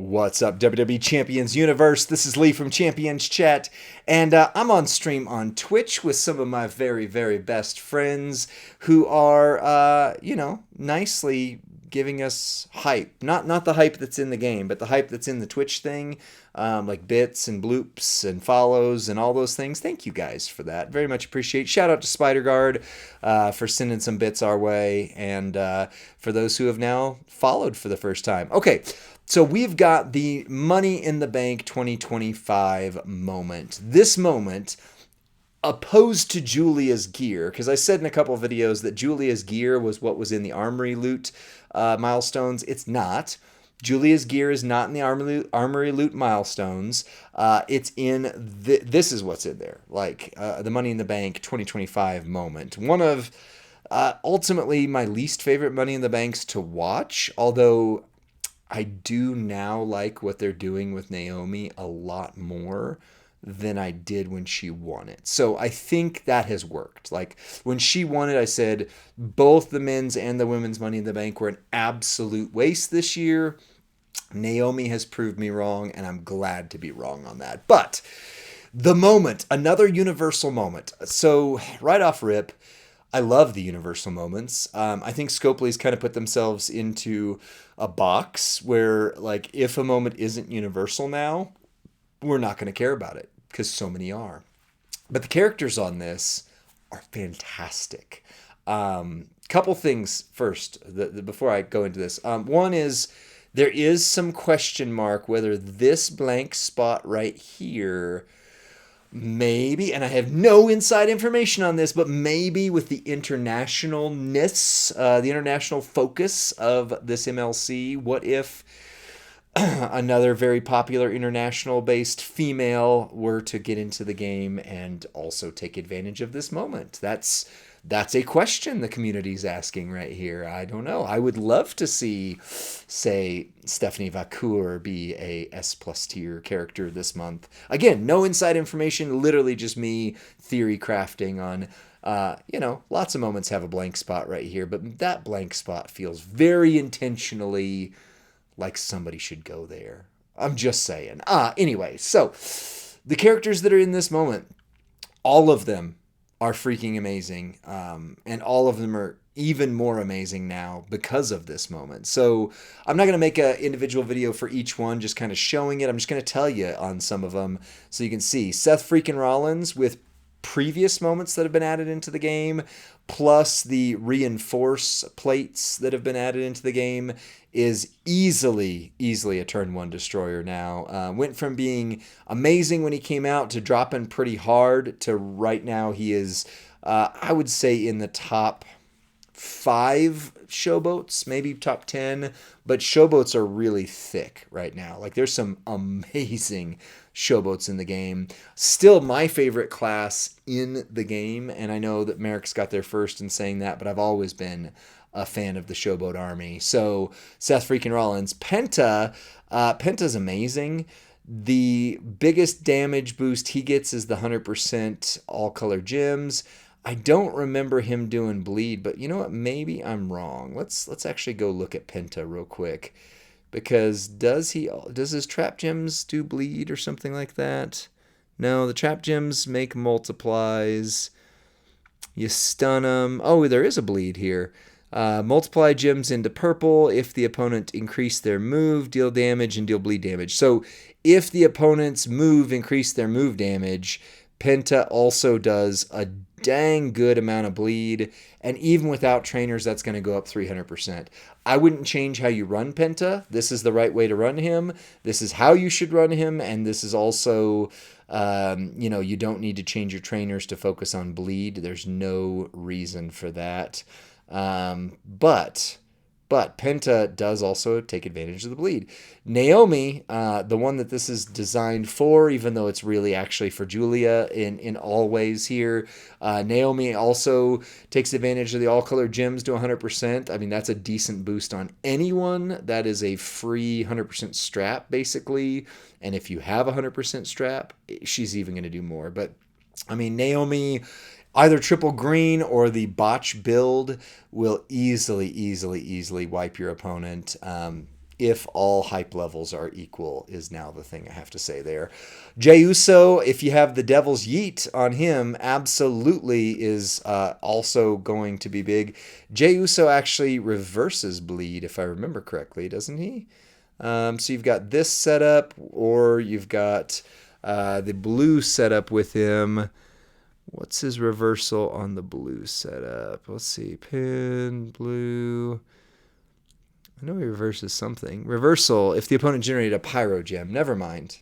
What's up, WWE Champions Universe? This is Lee from Champions Chat, and I'm on stream on Twitch with some of my very, very best friends who are, nicely giving us hype. Not the hype that's in the game, but the hype that's in the Twitch thing, like bits and bloops and follows and all those things. Thank you guys for that. Very much appreciate. Shout out to Spider for sending some bits our way, and for those who have now followed for the first time. Okay. So we've got the Money in the Bank 2025 moment. This moment, opposed to Giulia's gear, because I said in a couple of videos that Giulia's gear was what was in the armory loot milestones. It's not. Giulia's gear is not in the armory loot milestones. It's in this is what's in there, like the Money in the Bank 2025 moment. One of ultimately my least favorite Money in the Banks to watch, although I do now like what they're doing with Naomi a lot more than I did when she won it. So I think that has worked. Like when she won it, I said both the men's and the women's Money in the Bank were an absolute waste this year. Naomi has proved me wrong, and I'm glad to be wrong on that. But the moment, another universal moment. So right off rip, I love the universal moments. I think Scopely's kind of put themselves into a box where, like, if a moment isn't universal now, we're not going to care about it because so many are. But the characters on this are fantastic. Couple things first before I go into this. One is there is some question mark whether this blank spot right here, maybe, and I have no inside information on this, but maybe with the internationalness, the international focus of this MLC, what if another very popular international-based female were to get into the game and also take advantage of this moment? That's a question the community's asking right here. I don't know. I would love to see, say, Stephanie Vacour be a S+ tier character this month. Again, no inside information, literally just me theory crafting on, lots of moments have a blank spot right here, but that blank spot feels very intentionally like somebody should go there. I'm just saying. Anyway, so the characters that are in this moment, all of them are freaking amazing, and all of them are even more amazing now because of this moment. So I'm not going to make an individual video for each one, just kind of showing it. I'm just going to tell you on some of them so you can see. Seth freaking Rollins with previous moments that have been added into the game, plus the reinforce plates that have been added into the game, is easily a turn one destroyer now. Went from being amazing when he came out to dropping pretty hard to right now he is, I would say, in the top 5 showboats, maybe top 10, but showboats are really thick right now. Like there's some amazing showboats in the game. Still my favorite class in the game, and I know that Merrick's got there first in saying that, but I've always been a fan of the showboat army. So Seth freaking Rollins. Penta's amazing. The biggest damage boost he gets is the 100% all color gems. I don't remember him doing bleed, but you know what? Maybe I'm wrong. Let's actually go look at Penta real quick, because does his trap gems do bleed or something like that? No, the trap gems make multiplies. You stun them. Oh, there is a bleed here. Multiply gems into purple if the opponent increase their move, deal damage, and deal bleed damage. So if the opponent's move increase their move damage, Penta also does a dang good amount of bleed, and even without trainers, that's going to go up 300%. I wouldn't change how you run Penta. This is the right way to run him. This is how you should run him, and this is also, you don't need to change your trainers to focus on bleed. There's no reason for that. But Penta does also take advantage of the bleed. Naomi, the one that this is designed for, even though it's really actually for Giulia in all ways here, Naomi also takes advantage of the all-color gems to 100%. I mean, that's a decent boost on anyone. That is a free 100% strap, basically. And if you have a 100% strap, she's even going to do more. But, I mean, Naomi, either triple green or the botch build will easily wipe your opponent. if all hype levels are equal, is now the thing I have to say there. Jey Uso, if you have the Devil's Yeet on him, absolutely is also going to be big. Jey Uso actually reverses bleed, if I remember correctly, doesn't he? So you've got this setup, or you've got the blue setup with him. What's his reversal on the blue setup? Let's see. Pin, blue. I know he reverses something. Reversal, if the opponent generated a Pyro Gem. Never mind,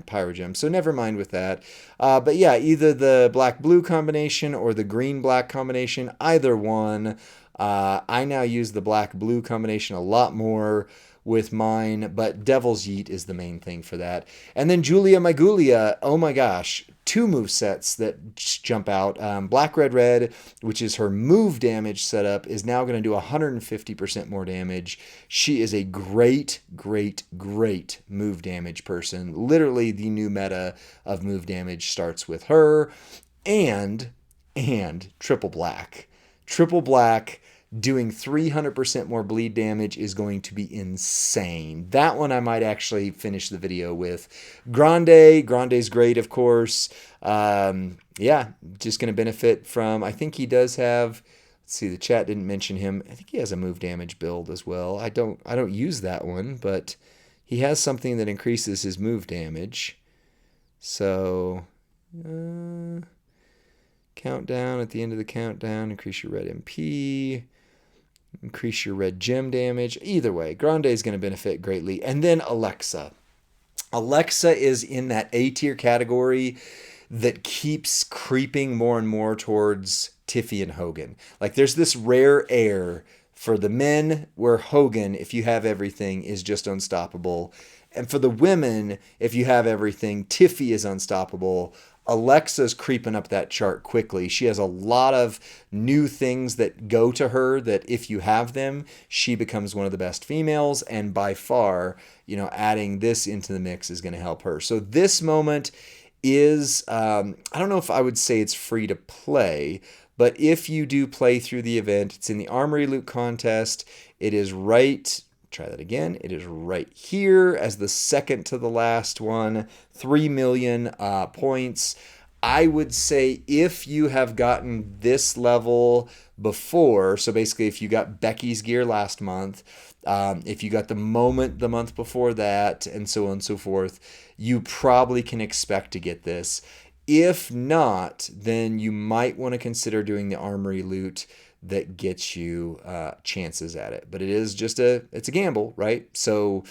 Pyro Gem. So never mind with that. But yeah, either the black-blue combination or the green-black combination, either one. I now use the black-blue combination a lot more with mine, but Devil's Yeet is the main thing for that. And then Giulia, my Giulia, oh my gosh, 2 move sets that jump out. Black, red, red, which is her move damage setup, is now going to do 150% more damage. She is a great, great, great move damage person. Literally, the new meta of move damage starts with her. And triple black. Triple black doing 300% more bleed damage is going to be insane. That one I might actually finish the video with. Grande's great, of course. Yeah, just going to benefit from, I think he does have, let's see, the chat didn't mention him. I think he has a move damage build as well. I don't use that one, but he has something that increases his move damage. So, countdown, at the end of the countdown, increase your red MP. Increase your red gem damage. Either way, Grande is going to benefit greatly. And then Alexa. Alexa is in that A tier category that keeps creeping more and more towards Tiffy and Hogan. Like there's this rare air for the men where Hogan, if you have everything, is just unstoppable. And for the women, if you have everything, Tiffy is unstoppable. Alexa's creeping up that chart quickly. She has a lot of new things that go to her that if you have them, she becomes one of the best females. And by far, adding this into the mix is going to help her. So this moment is, I don't know if I would say it's free to play, but if you do play through the event, it's in the Armory Loot contest. It is right... Try that again. It is right here as the second to the last one. 3 million points. I would say if you have gotten this level before, so basically if you got Becky's gear last month, if you got the moment the month before that, and so on and so forth, you probably can expect to get this. If not, then you might want to consider doing the Armory Loot that gets you chances at it. But it is it's a gamble, right? So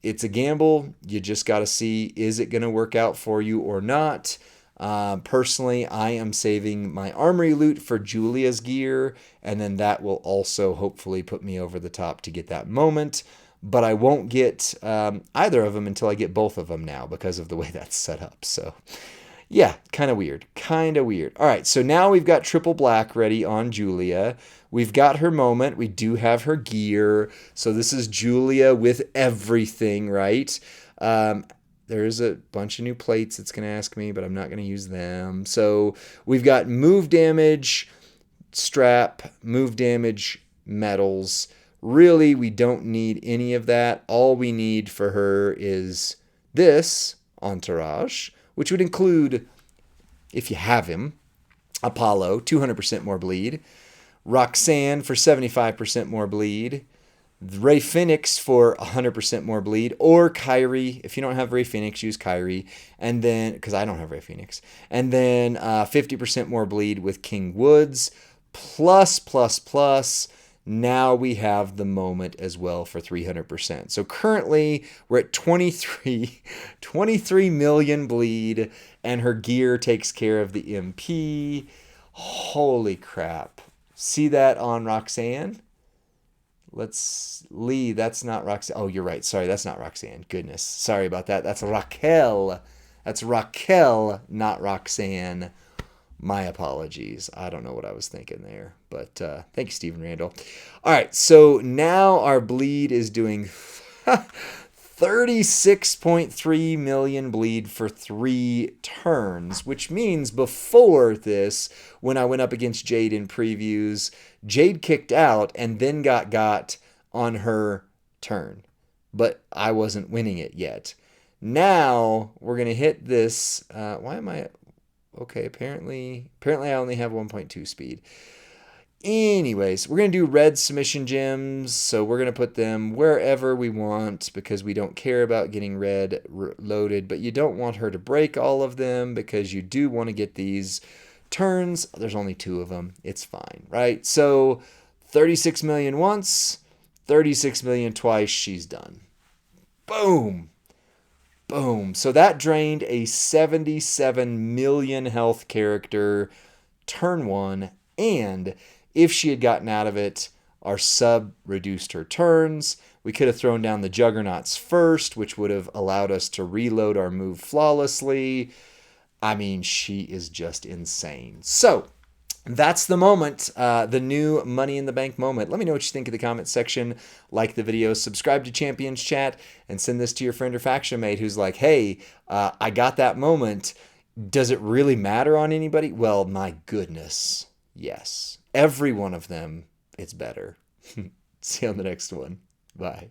it's a gamble. You just got to see, is it going to work out for you or not? Personally, I am saving my Armory Loot for Giulia's gear, and then that will also hopefully put me over the top to get that moment. But I won't get either of them until I get both of them now because of the way that's set up. So yeah, kind of weird. All right, so now we've got triple black ready on Giulia. We've got her moment. We do have her gear. So this is Giulia with everything, right? There's a bunch of new plates it's going to ask me, but I'm not going to use them. So we've got move damage, strap, move damage, medals. Really, we don't need any of that. All we need for her is this entourage, which would include, if you have him, Apollo, 200% more bleed, Roxanne for 75% more bleed, Ray Phoenix for 100% more bleed, or Kyrie. If you don't have Ray Phoenix, use Kyrie. And then, because I don't have Ray Phoenix. And then 50% more bleed with King Woods, plus. Now we have the moment as well for 300%. So currently we're at 23 million bleed, and her gear takes care of the MP. Holy crap. See that on Roxanne? Lee, that's not Roxanne. Oh, you're right. Sorry, that's not Roxanne. Goodness. Sorry about that. That's Raquel. That's Raquel, not Roxanne. My apologies. I don't know what I was thinking there. But thank you, Stephen Randall. All right, so now our bleed is doing 36.3 million bleed for 3 turns, which means before this, when I went up against Jade in previews, Jade kicked out and then got on her turn. but I wasn't winning it yet. Now we're going to hit this. Why am I... Okay, apparently I only have 1.2 speed. Anyways, we're going to do red submission gems, so we're going to put them wherever we want because we don't care about getting red loaded, but you don't want her to break all of them because you do want to get these turns. There's only 2 of them. It's fine, right? So 36 million once, 36 million twice, she's done. Boom. Boom. So that drained a 77 million health character turn 1, and if she had gotten out of it, our sub reduced her turns. We could have thrown down the juggernauts first, which would have allowed us to reload our move flawlessly. I mean, she is just insane. So that's the moment, the new Money in the Bank moment. Let me know what you think in the comment section. Like the video, subscribe to Champions Chat, and send this to your friend or faction mate who's like, hey, I got that moment. Does it really matter on anybody? Well, my goodness, yes. Every one of them, it's better. See you on the next one. Bye.